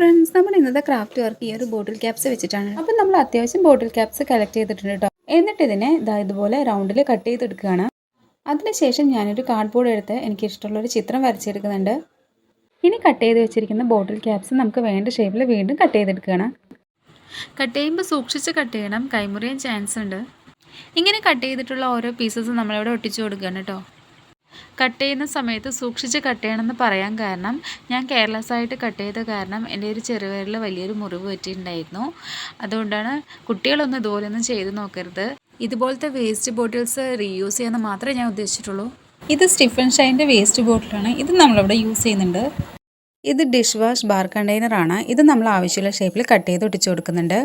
Friends, നമ്മൾ ഇന്നത്തെ craft work ഈ ഒരു ബോട്ടിൽ ക്യാപ്സ് വെച്ചിട്ടാണ്. അപ്പം നമ്മൾ അത്യാവശ്യം ബോട്ടിൽ ക്യാപ്സ് കളക്ട് ചെയ്തിട്ടുണ്ട് കേട്ടോ. എന്നിട്ട് ഇതിനെ ഇതുപോലെ റൗണ്ടിൽ കട്ട് ചെയ്തെടുക്കുകയാണ്. അതിനുശേഷം ഞാനൊരു കാർഡ്ബോർഡ് എടുത്ത് എനിക്ക് ഇഷ്ടമുള്ളൊരു ചിത്രം വരച്ചെടുക്കുന്നുണ്ട്. ഇനി കട്ട് ചെയ്ത് വെച്ചിരിക്കുന്ന ബോട്ടിൽ ക്യാപ്സ് നമുക്ക് വേണ്ട ഷേപ്പിൽ വീണ്ടും കട്ട് ചെയ്തെടുക്കുകയാണ്. കട്ട് ചെയ്യുമ്പോൾ സൂക്ഷിച്ച് കട്ട് ചെയ്യണം, കൈമുറിയാൻ ചാൻസ് ഉണ്ട്. ഇങ്ങനെ കട്ട് ചെയ്തിട്ടുള്ള ഓരോ പീസസും നമ്മളിവിടെ ഒട്ടിച്ചു കൊടുക്കുകയാണ് കേട്ടോ. കട്ട് ചെയ്യുന്ന സമയത്ത് സൂക്ഷിച്ച് കട്ട് ചെയ്യണമെന്ന് പറയാൻ കാരണം ഞാൻ കെയർലെസ് ആയിട്ട് കട്ട് ചെയ്ത കാരണം എൻ്റെ ഒരു ചെറുവിരലിൽ വലിയൊരു മുറിവ് പറ്റിയിട്ടുണ്ടായിരുന്നു. അതുകൊണ്ടാണ് കുട്ടികളൊന്നും ഇതുപോലെയൊന്നും ചെയ്ത് നോക്കരുത്. ഇതുപോലത്തെ വേസ്റ്റ് ബോട്ടിൽസ് റീയൂസ് ചെയ്യാമെന്ന് മാത്രമേ ഞാൻ ഉദ്ദേശിച്ചിട്ടുള്ളൂ. ഇത് സ്റ്റിഫൻ ഷൈൻ്റെ വേസ്റ്റ് ബോട്ടിലാണ്. ഇത് നമ്മളിവിടെ യൂസ് ചെയ്യുന്നുണ്ട്. ഇത് ഡിഷ് വാഷ് ബാർ കണ്ടെയ്നറാണ്. ഇത് നമ്മൾ ആവശ്യമുള്ള ഷേപ്പിൽ കട്ട് ചെയ്ത് ഒട്ടിച്ചു കൊടുക്കുന്നുണ്ട്.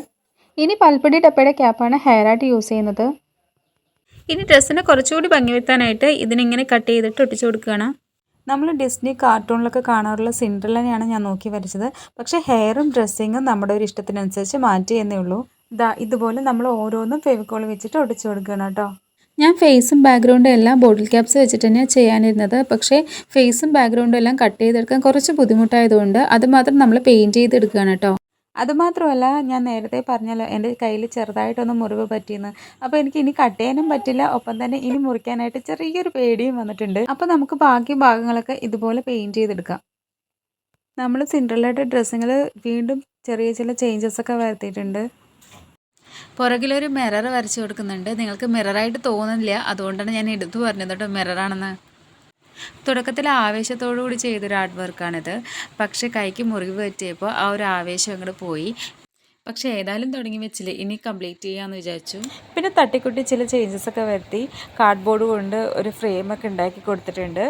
ഇനി പൽപ്പൊടി ഡപ്പയുടെ ക്യാപ്പാണ് ഹെയർ ആയിട്ട് യൂസ് ചെയ്യുന്നത്. ഇനി ഡ്രസ്സിനെ കുറച്ചുകൂടി ഭംഗി വരുത്താനായിട്ട് ഇതിനിങ്ങനെ കട്ട് ചെയ്തിട്ട് ഒട്ടിച്ചു കൊടുക്കുകയാണ്. നമ്മൾ ഡിസ്നി കാർട്ടൂണിലൊക്കെ കാണാറുള്ള സിൻഡ്രല്ലനെയാണ് ഞാൻ നോക്കി വരച്ചത്. പക്ഷേ ഹെയറും ഡ്രസ്സിങ്ങും നമ്മുടെ ഒരു ഇഷ്ടത്തിനനുസരിച്ച് മാറ്റി എന്നേ ഉള്ളൂ. ഇതുപോലെ നമ്മൾ ഓരോന്നും ഫെവിക്കോൾ വെച്ചിട്ട് ഒട്ടിച്ചു കൊടുക്കണം കേട്ടോ. ഞാൻ ഫേസും ബാക്ക്ഗ്രൗണ്ടും എല്ലാം ബോട്ടിൽ ക്യാപ്സ് വെച്ചിട്ട് തന്നെയാണ് ചെയ്യാനിരുന്നത്. പക്ഷേ ഫേസും ബാക്ക്ഗ്രൗണ്ടും എല്ലാം കട്ട് ചെയ്തെടുക്കാൻ കുറച്ച് ബുദ്ധിമുട്ടായതുകൊണ്ട് അതുമാത്രം നമ്മൾ പെയിൻറ്റ് ചെയ്തെടുക്കുകയാണ് കേട്ടോ. അതുമാത്രമല്ല, ഞാൻ നേരത്തെ പറഞ്ഞല്ലോ എൻ്റെ കയ്യിൽ ചെറുതായിട്ടൊന്ന് മുറിവ് പറ്റിയെന്ന്. അപ്പോൾ എനിക്ക് ഇനി കട്ട് ചെയ്യാനും പറ്റില്ല, ഒപ്പം തന്നെ ഇനി മുറിക്കാനായിട്ട് ചെറിയൊരു പേടിയും വന്നിട്ടുണ്ട്. അപ്പോൾ നമുക്ക് ബാക്കി ഭാഗങ്ങളൊക്കെ ഇതുപോലെ പെയിൻറ്റ് ചെയ്തെടുക്കാം. നമ്മൾ സിൻഡ്രല്ലയുടെ ഡ്രസ്സിങ്ങിൽ വീണ്ടും ചെറിയ ചില ചേഞ്ചസ് ഒക്കെ വരുത്തിയിട്ടുണ്ട്. പുറകിലൊരു മിറർ വരച്ച് കൊടുക്കുന്നുണ്ട്. നിങ്ങൾക്ക് മിററായിട്ട് തോന്നുന്നില്ല, അതുകൊണ്ടാണ് ഞാൻ എടുത്തു പറഞ്ഞത് കേട്ടോ മിററാണെന്ന്. തുടക്കത്തിൽ ആവേശത്തോടു കൂടി ചെയ്തൊരു ആർട്ട് വർക്കാണിത്. പക്ഷേ കൈക്ക് മുറിവ് പറ്റിയപ്പോൾ ആ ഒരു ആവേശം അങ്ങോട്ട് പോയി. പക്ഷേ ഏതായാലും തുടങ്ങി വെച്ചില്ല, ഇനി കംപ്ലീറ്റ് ചെയ്യാമെന്ന് വിചാരിച്ചു. പിന്നെ തട്ടിക്കുട്ടി ചില ചേഞ്ചസ് ഒക്കെ വരുത്തി കാർഡ്ബോർഡ് കൊണ്ട് ഒരു ഫ്രെയിമൊക്കെ ഉണ്ടാക്കി കൊടുത്തിട്ടുണ്ട്.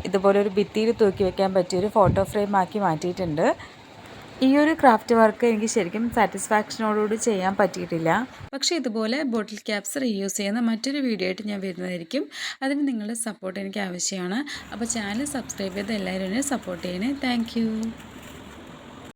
ഇതുപോലെ ഒരു ഭിത്തിയിൽ തൂക്കി വയ്ക്കാൻ പറ്റിയൊരു ഫോട്ടോ ഫ്രെയിം ആക്കി മാറ്റിയിട്ടുണ്ട്. ഈ ഒരു ക്രാഫ്റ്റ് വർക്ക് എനിക്ക് ശരിക്കും സാറ്റിസ്ഫാക്ഷനോടുകൂടി ചെയ്യാൻ പറ്റിയിട്ടില്ല. പക്ഷേ ഇതുപോലെ ബോട്ടിൽ ക്യാപ്സ് റീയൂസ് ചെയ്യുന്ന മറ്റൊരു വീഡിയോ ആയിട്ട് ഞാൻ വരുന്നതായിരിക്കും. അതിന് നിങ്ങളുടെ സപ്പോർട്ട് എനിക്ക് ആവശ്യമാണ്. അപ്പോൾ ചാനൽ സബ്സ്ക്രൈബ് ചെയ്ത് എല്ലാവരും എന്നെ സപ്പോർട്ട് ചെയ്യണേ. താങ്ക്